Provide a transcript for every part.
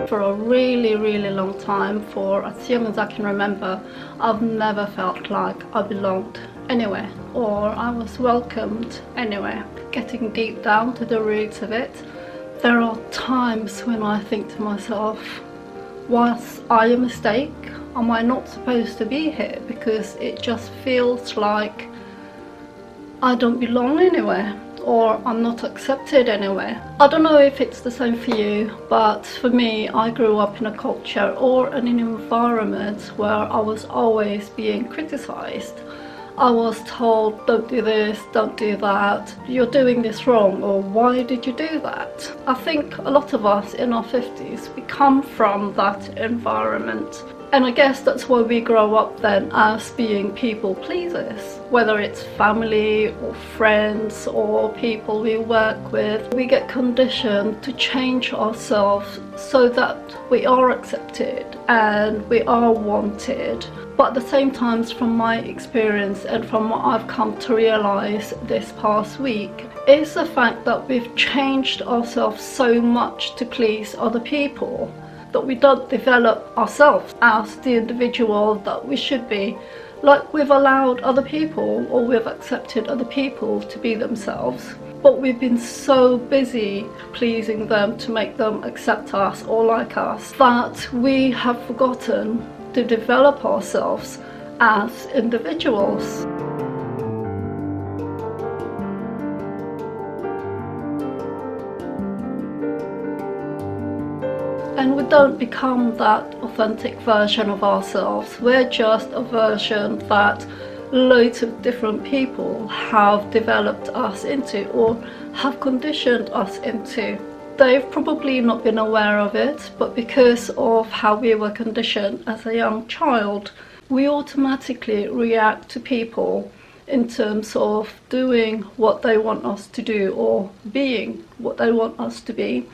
For a really, really long time, for as young as I can remember, I've never felt like I belonged anywhere or I was welcomed anywhere. Getting deep down to the roots of it, there are times when I think to myself, was I a mistake? Am I not supposed to be here? Because it just feels like I don't belong anywhere, or I'm not accepted anywhere. I don't know if it's the same for you, but for me, I grew up in a culture or in an environment where I was always being criticized. I was told, don't do this, don't do that, you're doing this wrong, or why did you do that? I think a lot of us in our 50s, we come from that environment. And I guess that's why we grow up then as being people pleasers, whether it's family or friends or people we work with. We get conditioned to change ourselves so that we are accepted and we are wanted. But at the same time, from my experience and from what I've come to realize this past week, is the fact that we've changed ourselves so much to please other people that we don't develop ourselves as the individual that we should be. Like, we've allowed other people, or we've accepted other people to be themselves, but we've been so busy pleasing them to make them accept us or like us that we have forgotten to develop ourselves as individuals. And we don't become that authentic version of ourselves. We're just a version that loads of different people have developed us into or have conditioned us into. They've probably not been aware of it, but because of how we were conditioned as a young child, we automatically react to people in terms of doing what they want us to do or being what they want us to be,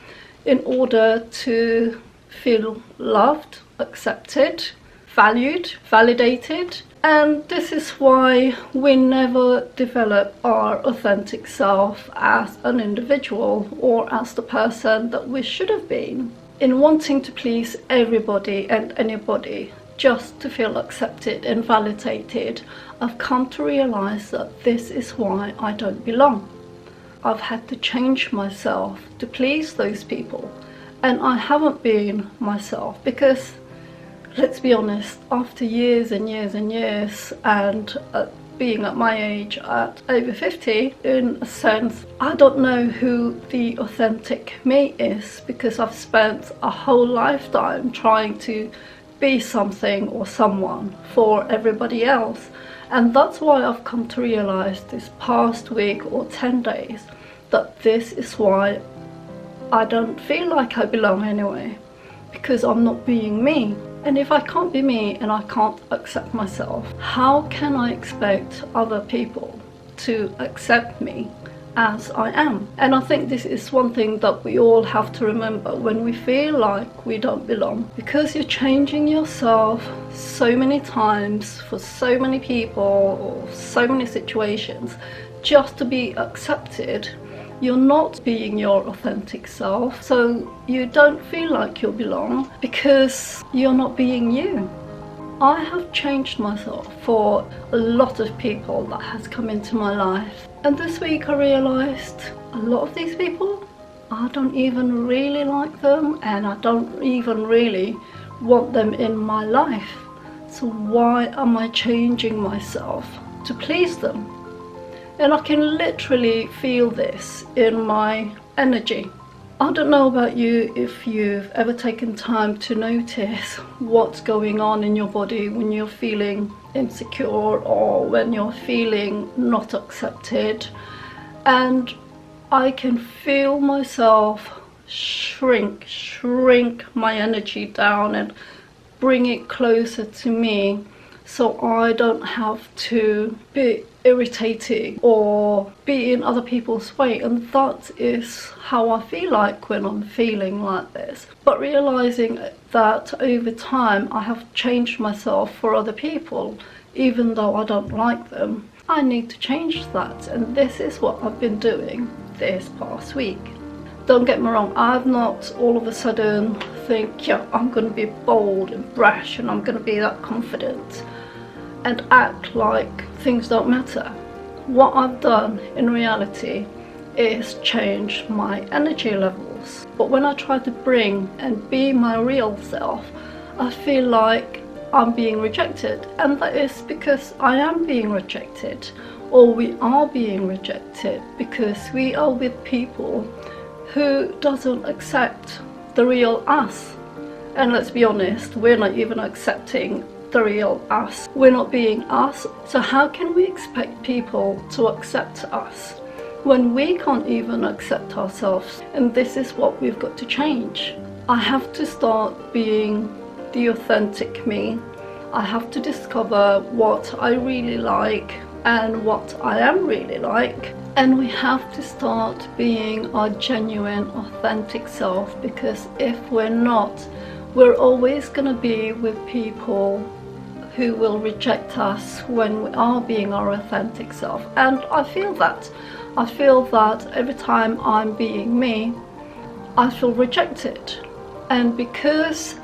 in order to feel loved, accepted, valued, validated. And this is why we never develop our authentic self as an individual or as the person that we should have been. In wanting to please everybody and anybody just to feel accepted and validated, I've come to realize that this is why I don't belong. I've had to change myself to please those people, and I haven't been myself because, let's be honest, after years and years and years and being at my age at over 50, in a sense, I don't know who the authentic me is, because I've spent a whole lifetime trying to be something or someone for everybody else. And that's why I've come to realize this past week or 10 days that this is why I don't feel like I belong anyway, because I'm not being me. And if I can't be me and I can't accept myself, how can I expect other people to accept me as I am? And I think this is one thing that we all have to remember when we feel like we don't belong, because you're changing yourself so many times for so many people or so many situations just to be accepted. You're not being your authentic self, so you don't feel like you belong because you're not being you. I have changed myself for a lot of people that has come into my life, and this week I realized a lot of these people, I don't even really like them, and I don't even really want them in my life. So why am I changing myself to please them? And I can literally feel this in my energy. I don't know about you, if you've ever taken time to notice what's going on in your body when you're feeling insecure or when you're feeling not accepted. And I can feel myself shrink my energy down and bring it closer to me, so I don't have to be irritating or be in other people's way. And that is how I feel like when I'm feeling like this. But realizing that over time I have changed myself for other people, even though I don't like them, I need to change that. And this is what I've been doing this past week. Don't get me wrong, I've not all of a sudden think, yeah, I'm going to be bold and brash and I'm going to be that confident and act like things don't matter. What I've done in reality is change my energy levels. But when I try to bring and be my real self, I feel like I'm being rejected, and that is because I am being rejected, or we are being rejected because we are with people who doesn't accept the real us. And let's be honest, we're not even accepting the real us. We're not being us. So how can we expect people to accept us when we can't even accept ourselves? And this is what we've got to change. I have to start being the authentic me. I have to discover what I really like and what I am really like. And we have to start being our genuine, authentic self, because if we're not, we're always going to be with people who will reject us when we are being our authentic self. And I feel that. I feel that every time I'm being me, I feel rejected. And because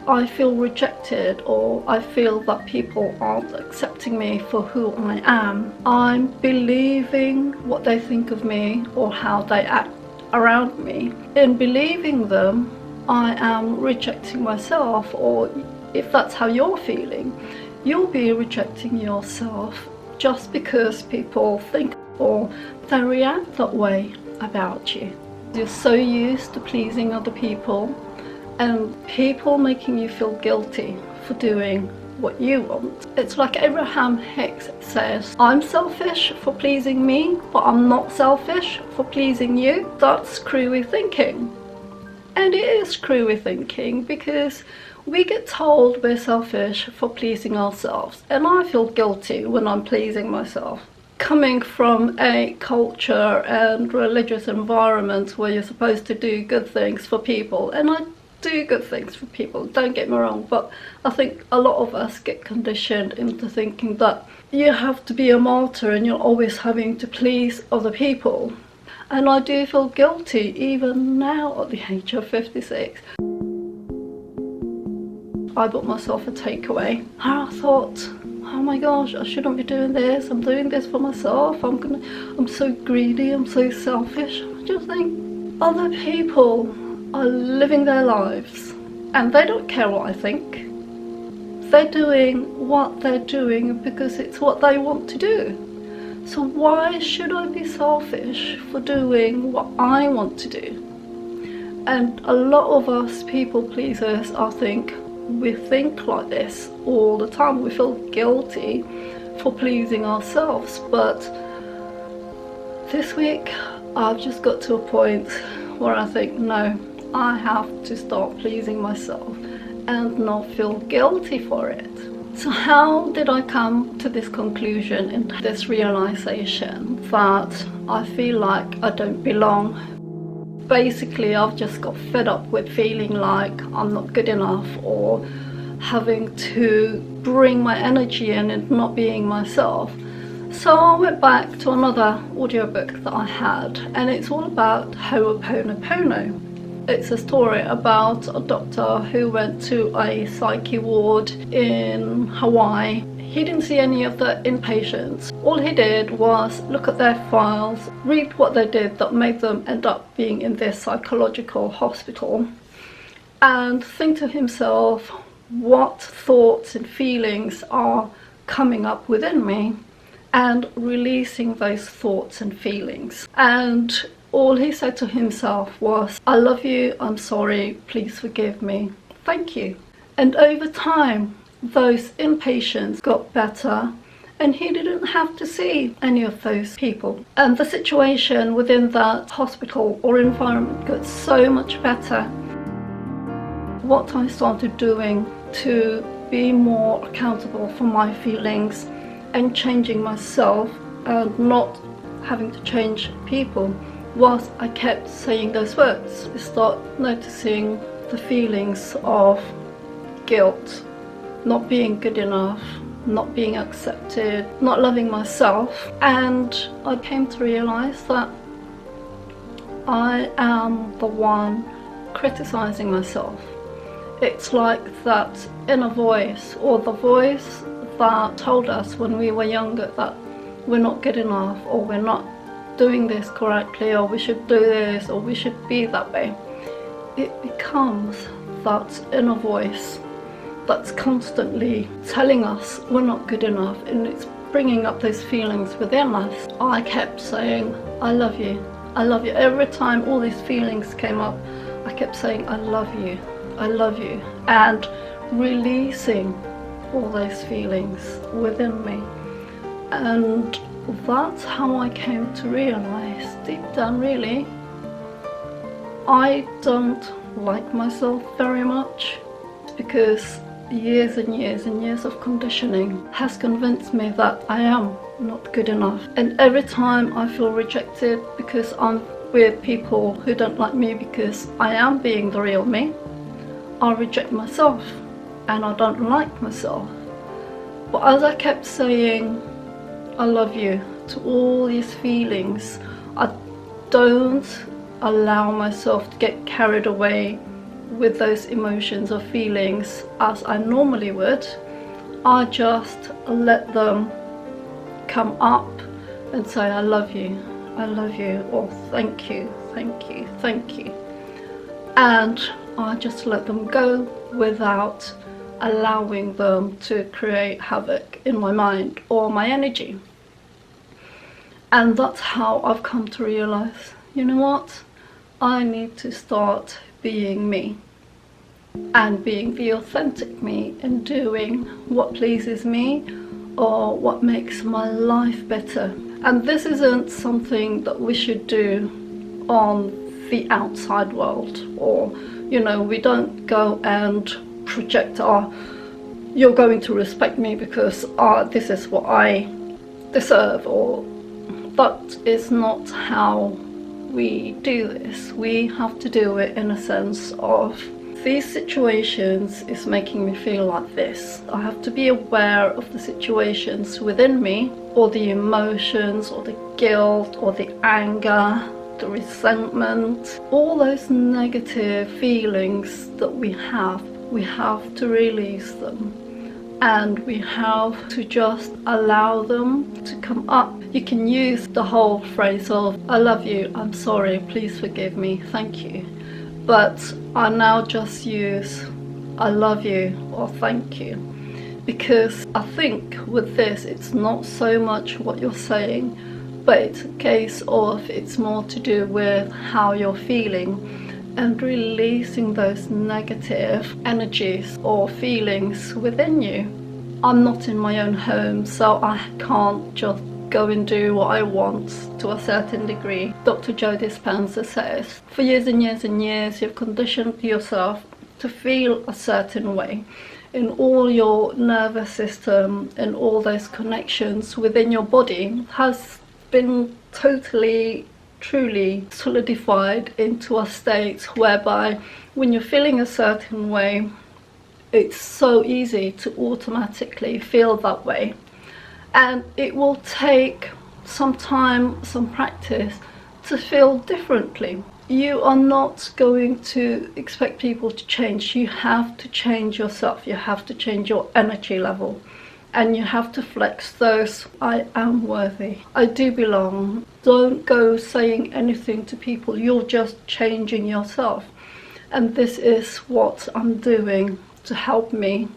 I feel rejected, or I feel that people aren't accepting me for who I am, I'm believing what they think of me or how they act around me. In believing them, I am rejecting myself, or if that's how you're feeling, you'll be rejecting yourself just because people think or they react that way about you. You're so used to pleasing other people, and people making you feel guilty for doing what you want. It's like Abraham Hicks says, I'm selfish for pleasing me, but I'm not selfish for pleasing you. That's screwy thinking. And it is screwy thinking because we get told we're selfish for pleasing ourselves, and I feel guilty when I'm pleasing myself. Coming from a culture and religious environment where you're supposed to do good things for people, and I do good things for people, don't get me wrong, but I think a lot of us get conditioned into thinking that you have to be a martyr and you're always having to please other people. And I do feel guilty even now at the age of 56. I bought myself a takeaway and I thought, oh my gosh, I shouldn't be doing this. I'm doing this for myself. I'm so greedy, I'm so selfish. I just think other people are living their lives and they don't care what I think. They're doing what they're doing because it's what they want to do. So why should I be selfish for doing what I want to do? And a lot of us people pleasers, I think, we think like this all the time. We feel guilty for pleasing ourselves. But this week I've just got to a point where I think, no, I have to start pleasing myself and not feel guilty for it. So how did I come to this conclusion and this realization that I feel like I don't belong? Basically, I've just got fed up with feeling like I'm not good enough, or having to bring my energy in and not being myself. So I went back to another audiobook that I had, and it's all about Ho'oponopono. It's a story about a doctor who went to a psyche ward in Hawaii. He didn't see any of the inpatients. All he did was look at their files, read what they did that made them end up being in this psychological hospital, and think to himself, what thoughts and feelings are coming up within me, and releasing those thoughts and feelings. And all he said to himself was, I love you, I'm sorry, please forgive me, thank you. And over time, those inpatients got better, and he didn't have to see any of those people. And the situation within that hospital or environment got so much better. What I started doing to be more accountable for my feelings and changing myself and not having to change people was I kept saying those words. I start noticing the feelings of guilt, not being good enough, not being accepted, not loving myself. And I came to realize that I am the one criticizing myself. It's like that inner voice, or the voice that told us when we were younger that we're not good enough, or we're not doing this correctly, or we should do this, or we should be that way. It becomes that inner voice that's constantly telling us we're not good enough, and it's bringing up those feelings within us. I kept saying, I love you, I love you. Every time all these feelings came up, I kept saying, I love you, I love you, and releasing all those feelings within me. And that's how I came to realize deep down, really, I don't like myself very much, because years and years and years of conditioning has convinced me that I am not good enough. And every time I feel rejected because I'm with people who don't like me because I am being the real me, I reject myself and I don't like myself. But as I kept saying I love you to all these feelings, I don't allow myself to get carried away with those emotions or feelings as I normally would. I just let them come up and say I love you, or thank you, thank you, thank you. And I just let them go without allowing them to create havoc in my mind or my energy. And that's how I've come to realize, you know what, I need to start being me, and being the authentic me, and doing what pleases me or what makes my life better. And this isn't something that we should do on the outside world, or we don't go and project you're going to respect me because this is what I deserve, or that is not how we do this. We have to do it in a sense of, these situations is making me feel like this. I have to be aware of the situations within me, or the emotions, or the guilt, or the anger, the resentment, all those negative feelings that we have to release them. And we have to just allow them to come up. You can use the whole phrase of, I love you, I'm sorry, please forgive me, thank you. But I now just use, I love you, or thank you. Because I think with this, it's not so much what you're saying, but it's a case of, it's more to do with how you're feeling, and releasing those negative energies or feelings within you. I'm not in my own home, so I can't just go and do what I want to a certain degree. Dr. Joe Dispenza says, for years and years and years, you've conditioned yourself to feel a certain way in all your nervous system, and all those connections within your body has been totally, truly solidified into a state whereby when you're feeling a certain way, it's so easy to automatically feel that way. And it will take some time, some practice to feel differently. You are not going to expect people to change. You have to change yourself. You have to change your energy level. And you have to flex those, I am worthy, I do belong. Don't go saying anything to people, you're just changing yourself. And this is what I'm doing to help me.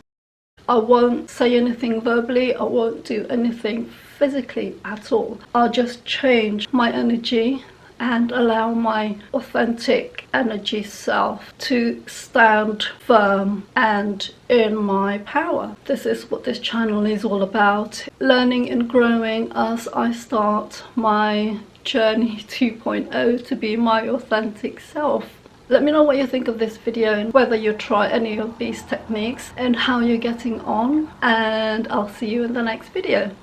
I won't say anything verbally, I won't do anything physically at all. I'll just change my energy and allow my authentic energy self to stand firm and in my power. This is what this channel is all about. Learning and growing as I start my journey 2.0 to be my authentic self. Let me know what you think of this video, and whether you try any of these techniques and how you're getting on, and I'll see you in the next video.